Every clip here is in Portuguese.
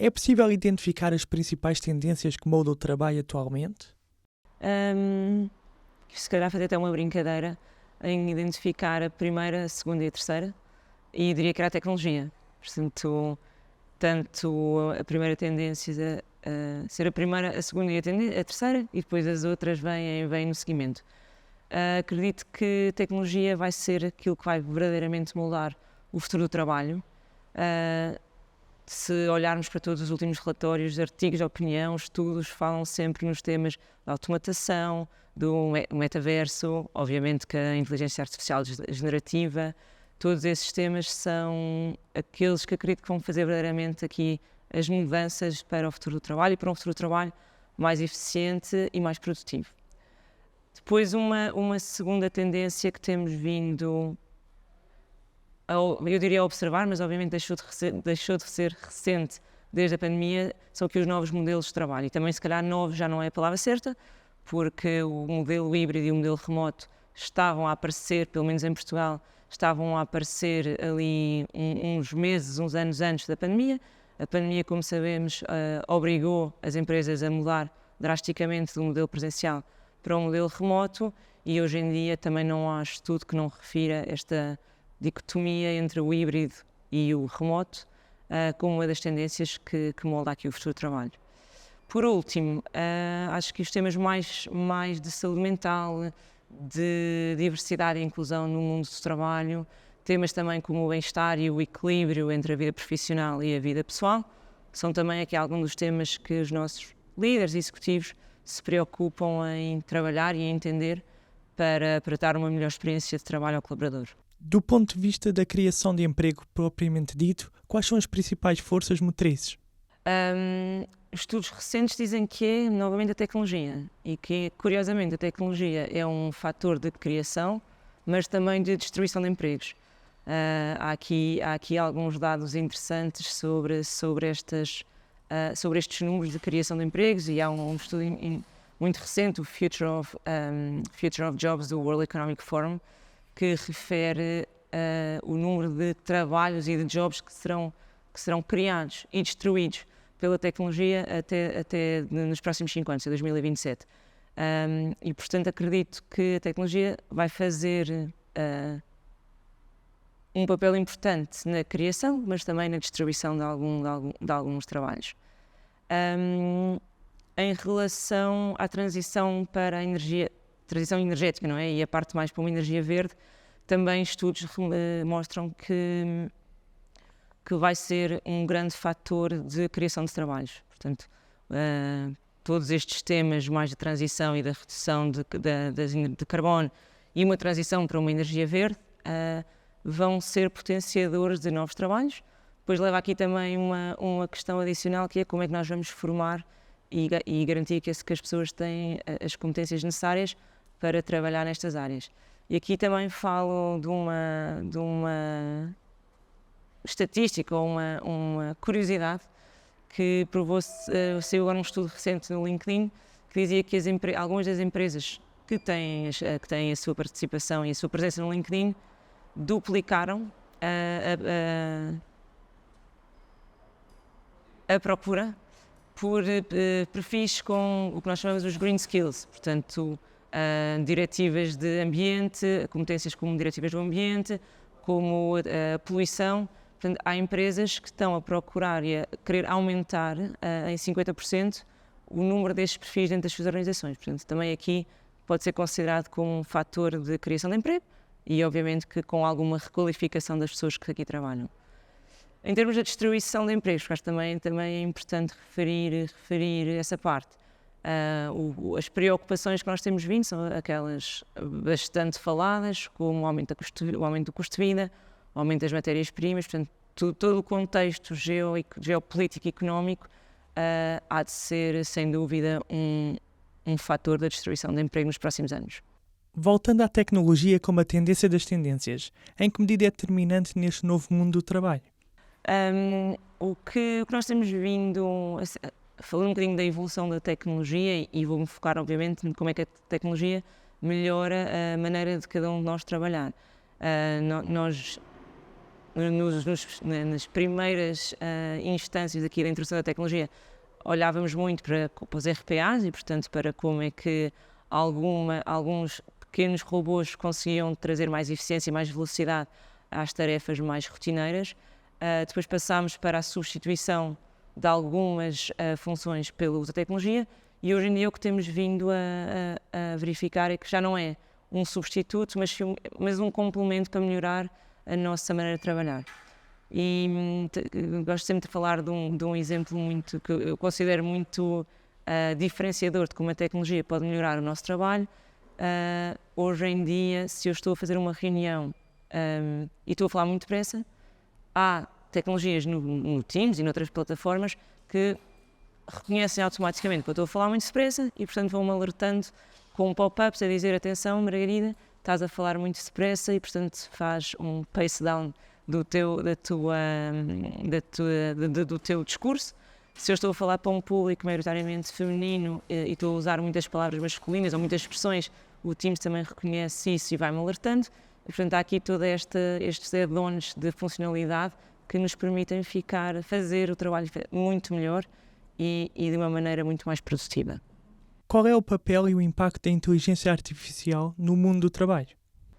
É possível identificar as principais tendências que moldam o trabalho atualmente? Se calhar fazer até uma brincadeira em identificar a primeira, a segunda e a terceira, e diria que era a tecnologia. Portanto, tanto a primeira tendência a ser a primeira, a segunda e a terceira, e depois as outras vêm no seguimento. Acredito que a tecnologia vai ser aquilo que vai verdadeiramente moldar o futuro do trabalho. Se olharmos para todos os últimos relatórios, artigos de opinião, estudos, falam sempre nos temas da automatação, do metaverso, obviamente que a inteligência artificial generativa, todos esses temas são aqueles que acredito que vão fazer verdadeiramente aqui as mudanças para o futuro do trabalho e para um futuro do trabalho mais eficiente e mais produtivo. Depois uma segunda tendência que temos vindo, eu diria a observar, mas obviamente deixou de ser recente desde a pandemia, são aqui os novos modelos de trabalho. E também, se calhar, novo já não é a palavra certa, porque o modelo híbrido e o modelo remoto estavam a aparecer, pelo menos em Portugal, estavam a aparecer ali uns meses, uns anos antes da pandemia. A pandemia, como sabemos, obrigou as empresas a mudar drasticamente do modelo presencial para o modelo remoto, e hoje em dia também não há estudo que não refira esta dicotomia entre o híbrido e o remoto como uma das tendências que molda aqui o futuro do trabalho. Por último, acho que os temas mais de saúde mental, de diversidade e inclusão no mundo do trabalho, temas também como o bem-estar e o equilíbrio entre a vida profissional e a vida pessoal, são também aqui alguns dos temas que os nossos líderes executivos se preocupam em trabalhar e em entender para dar uma melhor experiência de trabalho ao colaborador. Do ponto de vista da criação de emprego propriamente dito, quais são as principais forças motrizes? Estudos recentes dizem que é novamente a tecnologia, e que, curiosamente, a tecnologia é um fator de criação, mas também de destruição de empregos. Há aqui alguns dados interessantes sobre estes números de criação de empregos, e há um estudo muito recente, o Future of Jobs do World Economic Forum, que refere o número de trabalhos e de jobs que serão criados e destruídos pela tecnologia até nos próximos 5 anos, até 2027. E, portanto, acredito que a tecnologia vai fazer um papel importante na criação, mas também na destruição de alguns trabalhos. Em relação à transição para a transição energética, não é? E a parte mais para uma energia verde, também estudos mostram que vai ser um grande fator de criação de trabalhos. Portanto, todos estes temas mais de transição e da redução de carbono e uma transição para uma energia verde vão ser potenciadores de novos trabalhos. Depois leva aqui também uma questão adicional, que é como é que nós vamos formar e garantir que as pessoas têm as competências necessárias para trabalhar nestas áreas. E aqui também falo de uma estatística ou uma curiosidade que saiu agora um estudo recente no LinkedIn, que dizia que algumas das empresas que têm a sua participação e a sua presença no LinkedIn duplicaram a procura por perfis com o que nós chamamos os green skills, portanto, diretivas de ambiente, competências como diretivas do ambiente, como a poluição. Portanto, há empresas que estão a procurar e a querer aumentar em 50% o número destes perfis dentro das suas organizações. Portanto, também aqui pode ser considerado como um fator de criação de emprego e, obviamente, que com alguma requalificação das pessoas que aqui trabalham. Em termos da destruição de empregos, acho que também é importante referir essa parte. As preocupações que nós temos vindo são aquelas bastante faladas, como o aumento do custo de vida, o aumento das matérias-primas, portanto, todo o contexto geopolítico e económico há de ser, sem dúvida, um fator da destruição de emprego nos próximos anos. Voltando à tecnologia como a tendência das tendências, em que medida é determinante neste novo mundo do trabalho? O que nós temos vindo, falando um bocadinho da evolução da tecnologia, e vou-me focar, obviamente, em como é que a tecnologia melhora a maneira de cada um de nós trabalhar. nas primeiras instâncias aqui da introdução da tecnologia, olhávamos muito para os RPAs e, portanto, para como é que alguns pequenos robôs conseguiam trazer mais eficiência e mais velocidade às tarefas mais rotineiras. Depois passámos para a substituição de algumas funções pelo uso da tecnologia e hoje em dia o que temos vindo a verificar é que já não é um substituto, mas um complemento para melhorar a nossa maneira de trabalhar. E gosto sempre de falar de um exemplo que eu considero muito diferenciador de como a tecnologia pode melhorar o nosso trabalho. Hoje em dia, se eu estou a fazer uma reunião e estou a falar muito depressa, há tecnologias no Teams e noutras plataformas que reconhecem automaticamente que eu estou a falar muito depressa e, portanto, vão-me alertando com pop-ups a dizer: atenção, Margarida, estás a falar muito depressa e, portanto, faz um pace down do teu discurso. Se eu estou a falar para um público maioritariamente feminino e estou a usar muitas palavras masculinas ou muitas expressões, o Teams também reconhece isso e vai-me alertando. E, portanto, há aqui todos estes add-ons de funcionalidade que nos permitem fazer o trabalho muito melhor e de uma maneira muito mais produtiva. Qual é o papel e o impacto da inteligência artificial no mundo do trabalho?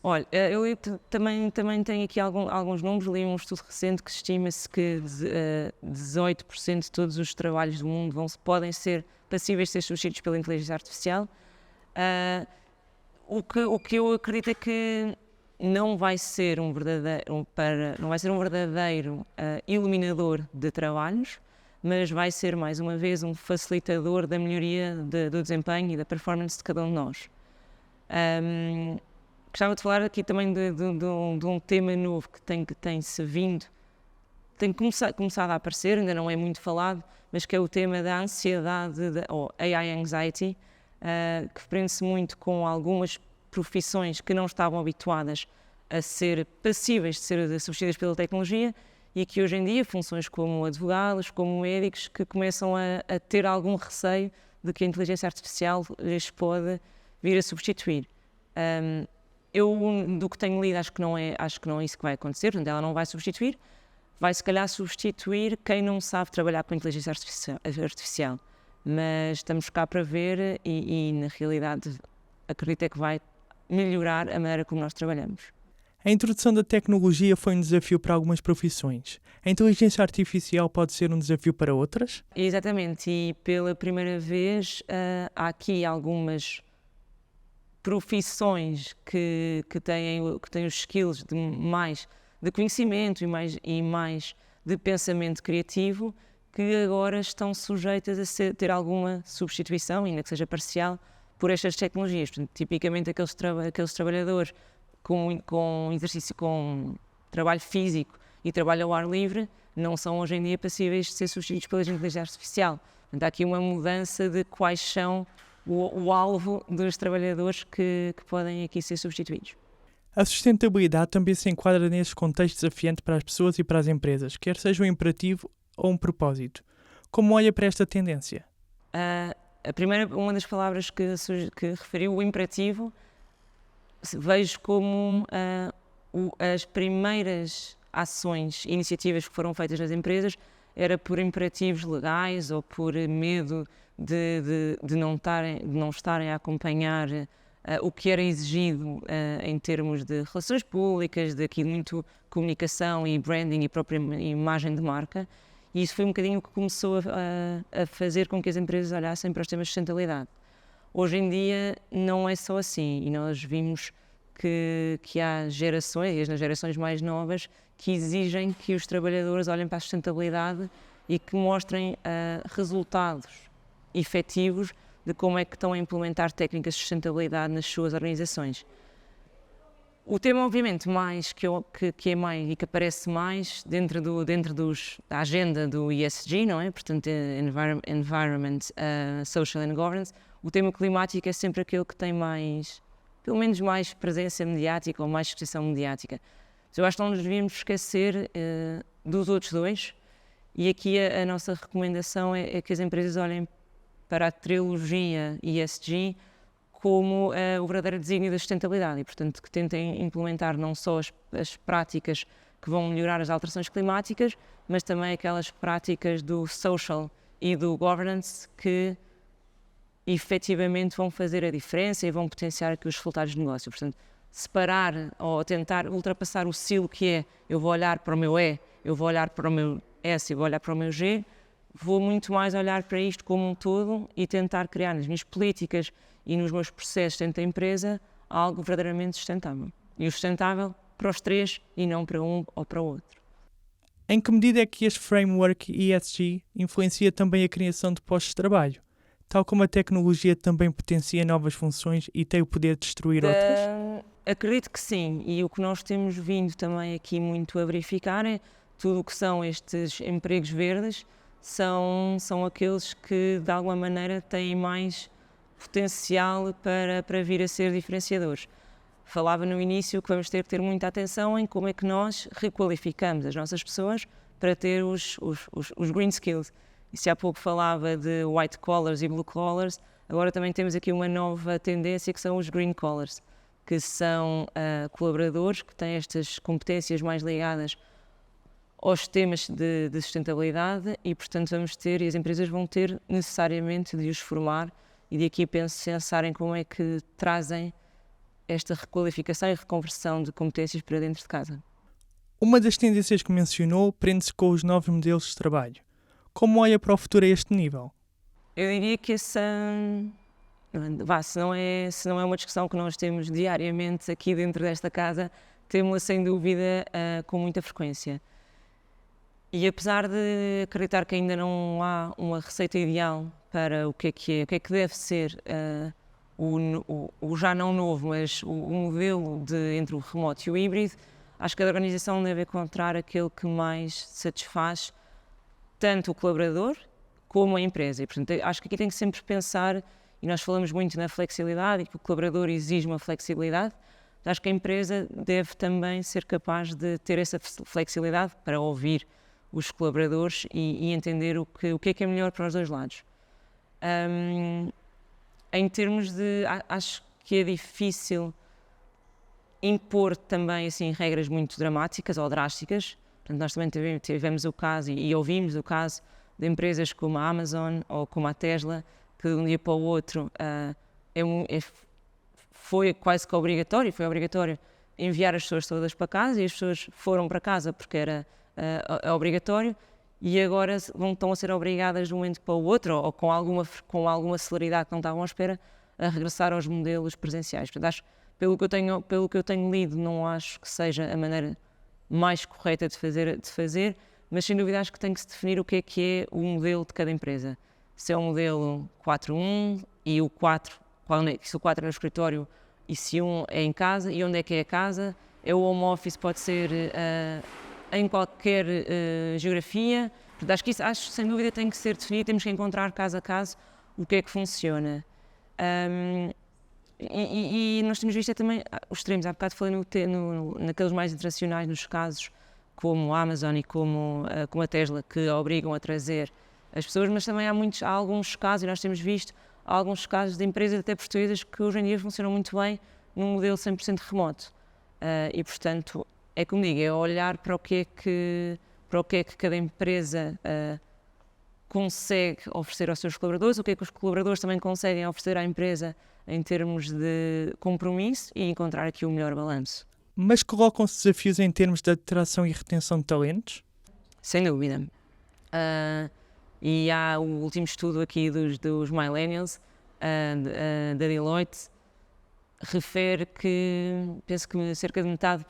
Olha, eu também tenho aqui alguns números. Li um estudo recente que estima-se que 18% de todos os trabalhos do mundo podem ser passíveis de ser substituídos pela inteligência artificial. O que eu acredito é que não vai ser um verdadeiro iluminador de trabalhos, mas vai ser, mais uma vez, um facilitador da melhoria do desempenho e da performance de cada um de nós. Gostava de falar aqui também de um tema novo que tem começado a aparecer, ainda não é muito falado, mas que é o tema da ansiedade, ou AI Anxiety, que prende-se muito com algumas profissões que não estavam habituadas a ser passíveis de ser substituídas pela tecnologia e que hoje em dia funções como advogados, como médicos, que começam a ter algum receio de que a inteligência artificial lhes pode vir a substituir. Eu, do que tenho lido, acho que não é isso que vai acontecer. Portanto, ela não vai substituir, vai se calhar substituir quem não sabe trabalhar com a inteligência artificial. Mas estamos cá para ver e na realidade acredito é que vai melhorar a maneira como nós trabalhamos. A introdução da tecnologia foi um desafio para algumas profissões. A inteligência artificial pode ser um desafio para outras? Exatamente, e pela primeira vez há aqui algumas profissões que têm os skills de conhecimento e mais de pensamento criativo, que agora estão sujeitas a ter alguma substituição, ainda que seja parcial, por estas tecnologias. Portanto, tipicamente aqueles trabalhadores com exercício, com trabalho físico e trabalho ao ar livre, não são hoje em dia passíveis de ser substituídos pela inteligência artificial. Portanto, há aqui uma mudança de quais são o alvo dos trabalhadores que podem aqui ser substituídos. A sustentabilidade também se enquadra neste contexto desafiante para as pessoas e para as empresas, quer seja um imperativo ou um propósito. Como olha para esta tendência? Uma das palavras que referiu, o imperativo, vejo como as primeiras ações, iniciativas que foram feitas nas empresas era por imperativos legais ou por medo de não estarem a acompanhar o que era exigido em termos de relações públicas, de muito comunicação e branding e própria imagem de marca. E isso foi um bocadinho o que começou a fazer com que as empresas olhassem para os temas de sustentabilidade. Hoje em dia não é só assim, e nós vimos que há gerações, nas gerações mais novas, que exigem que os trabalhadores olhem para a sustentabilidade e que mostrem resultados efetivos de como é que estão a implementar técnicas de sustentabilidade nas suas organizações. O tema, obviamente, que é mais e que aparece mais dentro da agenda do ESG, não é? Portanto, Environment, Social and Governance, o tema climático é sempre aquele que tem pelo menos mais presença mediática ou mais exposição mediática. Mas eu acho que não nos devíamos esquecer dos outros dois, e aqui a nossa recomendação é que as empresas olhem para a trilogia ESG como o verdadeiro desígnio da sustentabilidade e, portanto, que tentem implementar não só as práticas que vão melhorar as alterações climáticas, mas também aquelas práticas do social e do governance que efetivamente vão fazer a diferença e vão potenciar aqui os resultados de negócio. Portanto, separar ou tentar ultrapassar o silo que é eu vou olhar para o meu E, eu vou olhar para o meu S e vou olhar para o meu G, vou muito mais olhar para isto como um todo e tentar criar nas minhas políticas e nos meus processos dentro da empresa algo verdadeiramente sustentável. E o sustentável para os três e não para um ou para o outro. Em que medida é que este framework ESG influencia também a criação de postos de trabalho? Tal como a tecnologia também potencia novas funções e tem o poder de destruir outras? Acredito que sim, e o que nós temos vindo também aqui muito a verificar é tudo o que são estes empregos verdes são aqueles que de alguma maneira têm mais potencial para vir a ser diferenciadores. Falava no início que vamos ter que ter muita atenção em como é que nós requalificamos as nossas pessoas para ter os green skills. E se há pouco falava de white collars e blue collars, agora também temos aqui uma nova tendência que são os green collars, que são colaboradores que têm estas competências mais ligadas aos temas de sustentabilidade e, portanto, vamos ter, e as empresas vão ter necessariamente de os formar e de aqui pensarem como é que trazem esta requalificação e reconversão de competências para dentro de casa. Uma das tendências que mencionou prende-se com os novos modelos de trabalho. Como olha para o futuro a este nível? Eu diria que se não é uma discussão que nós temos diariamente aqui dentro desta casa, temos-la sem dúvida com muita frequência. E apesar de acreditar que ainda não há uma receita ideal para o que é que deve ser o já não novo, mas o modelo entre o remoto e o híbrido, acho que a organização deve encontrar aquele que mais satisfaz tanto o colaborador como a empresa. E, portanto, acho que aqui tem que sempre pensar, e nós falamos muito na flexibilidade e que o colaborador exige uma flexibilidade, acho que a empresa deve também ser capaz de ter essa flexibilidade para ouvir os colaboradores e entender o que é melhor para os dois lados. Em termos de... Acho que é difícil impor também assim, regras muito dramáticas ou drásticas. Portanto, nós também tivemos o caso e ouvimos o caso de empresas como a Amazon ou como a Tesla, que de um dia para o outro foi quase que obrigatório, enviar as pessoas todas para casa e as pessoas foram para casa porque era obrigatório e agora estão a ser obrigadas de um momento para o outro ou com alguma celeridade que não estavam à espera a regressar aos modelos presenciais. Portanto, acho, pelo que eu tenho lido, não acho que seja a maneira mais correta de fazer, mas sem dúvida acho que tem que se definir o que é o modelo de cada empresa. Se é um modelo 4-1 e o 4, se o 4 é no escritório e se 1 é em casa, e onde é que é a casa, é o home office, pode ser em qualquer geografia. Portanto, acho que isso sem dúvida tem que ser definido, temos que encontrar caso a caso o que é que funciona. E nós temos visto também os extremos. Há bocado falei naqueles mais internacionais, nos casos como a Amazon e como a Tesla, que obrigam a trazer as pessoas, mas também há alguns casos, e nós temos visto alguns casos de empresas até portuguesas que hoje em dia funcionam muito bem num modelo 100% remoto. E, portanto, é como digo, é olhar para o que é que cada empresa consegue oferecer aos seus colaboradores, o que é que os colaboradores também conseguem oferecer à empresa em termos de compromisso e encontrar aqui o melhor balanço. Mas colocam-se desafios em termos de atração e retenção de talentos? Sem dúvida. E há o último estudo aqui dos Millennials, da Deloitte, refere que, penso que cerca de metade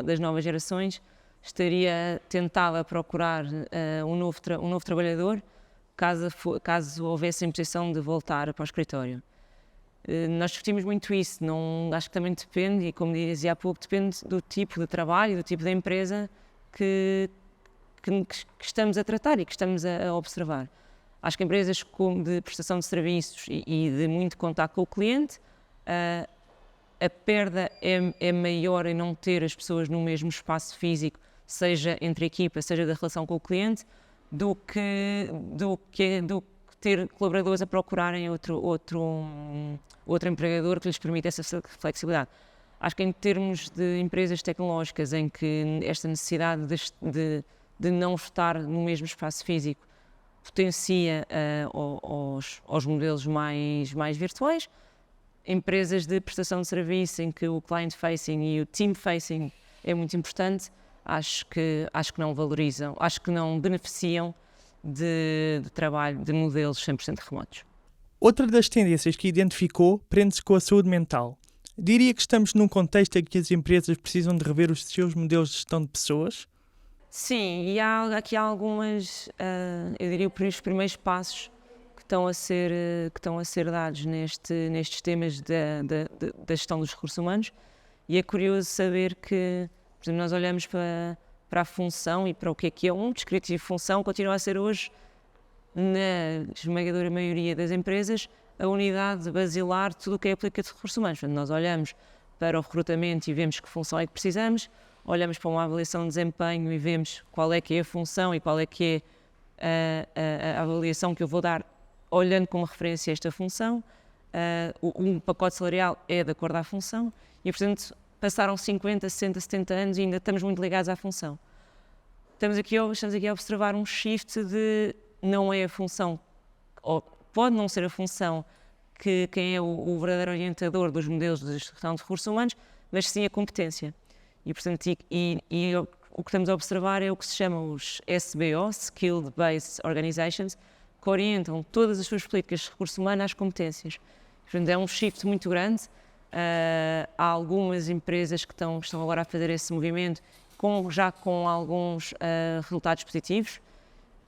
das novas gerações estaria tentada a procurar um novo trabalhador caso houvesse a imposição de voltar para o escritório. Nós discutimos muito isso, acho que também depende, e como dizia há pouco, depende do tipo de trabalho, do tipo de empresa que estamos a tratar e que estamos a observar. Acho que empresas de prestação de serviços e de muito contato com o cliente, a perda é maior em não ter as pessoas no mesmo espaço físico, seja entre a equipa, seja da relação com o cliente, do que ter colaboradores a procurarem outro empregador que lhes permita essa flexibilidade. Acho que em termos de empresas tecnológicas em que esta necessidade de não estar no mesmo espaço físico potencia aos modelos mais virtuais, empresas de prestação de serviço em que o client-facing e o team-facing é muito importante, acho que não valorizam, acho que não beneficiam de trabalho de modelos 100% remotos. Outra das tendências que identificou prende-se com a saúde mental. Diria que estamos num contexto em que as empresas precisam de rever os seus modelos de gestão de pessoas? Sim, e há aqui algumas, eu diria, os primeiros passos que estão a ser dados nestes temas da gestão dos recursos humanos, e é curioso saber que, por exemplo, nós olhamos para a função e para o que é um descritivo de função, continua a ser hoje, na esmagadora maioria das empresas, a unidade basilar de tudo o que é aplicativo de recursos humanos. Portanto, nós olhamos para o recrutamento e vemos que função é que precisamos, olhamos para uma avaliação de desempenho e vemos qual é que é a função e qual é que é a avaliação que eu vou dar olhando como referência a esta função. Um pacote salarial é de acordo à função e, portanto, passaram 50, 60, 70 anos e ainda estamos muito ligados à função. Estamos aqui a observar um shift de não é a função, ou pode não ser a função que quem é o verdadeiro orientador dos modelos de gestão de recursos humanos, mas sim a competência. E, portanto, o que estamos a observar é o que se chama os SBO, Skilled Based Organizations, que orientam todas as suas políticas de recursos humanos às competências. Portanto, é um shift muito grande. Há algumas empresas que estão agora a fazer esse movimento, já com alguns resultados positivos.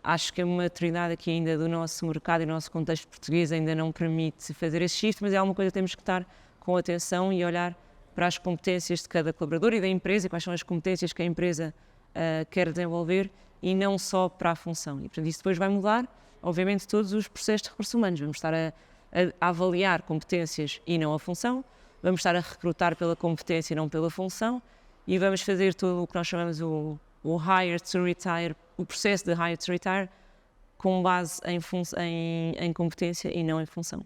Acho que a maturidade aqui ainda do nosso mercado e do nosso contexto português ainda não permite fazer esse shift, mas é alguma coisa que temos que estar com atenção e olhar para as competências de cada colaborador e da empresa, quais são as competências que a empresa quer desenvolver e não só para a função. E, portanto, isso depois vai mudar, obviamente, todos os processos de recursos humanos. Vamos estar a avaliar competências e não a função, vamos estar a recrutar pela competência e não pela função, e vamos fazer tudo o que nós chamamos o hire to retire, o processo de hire to retire, com base em competência e não em função.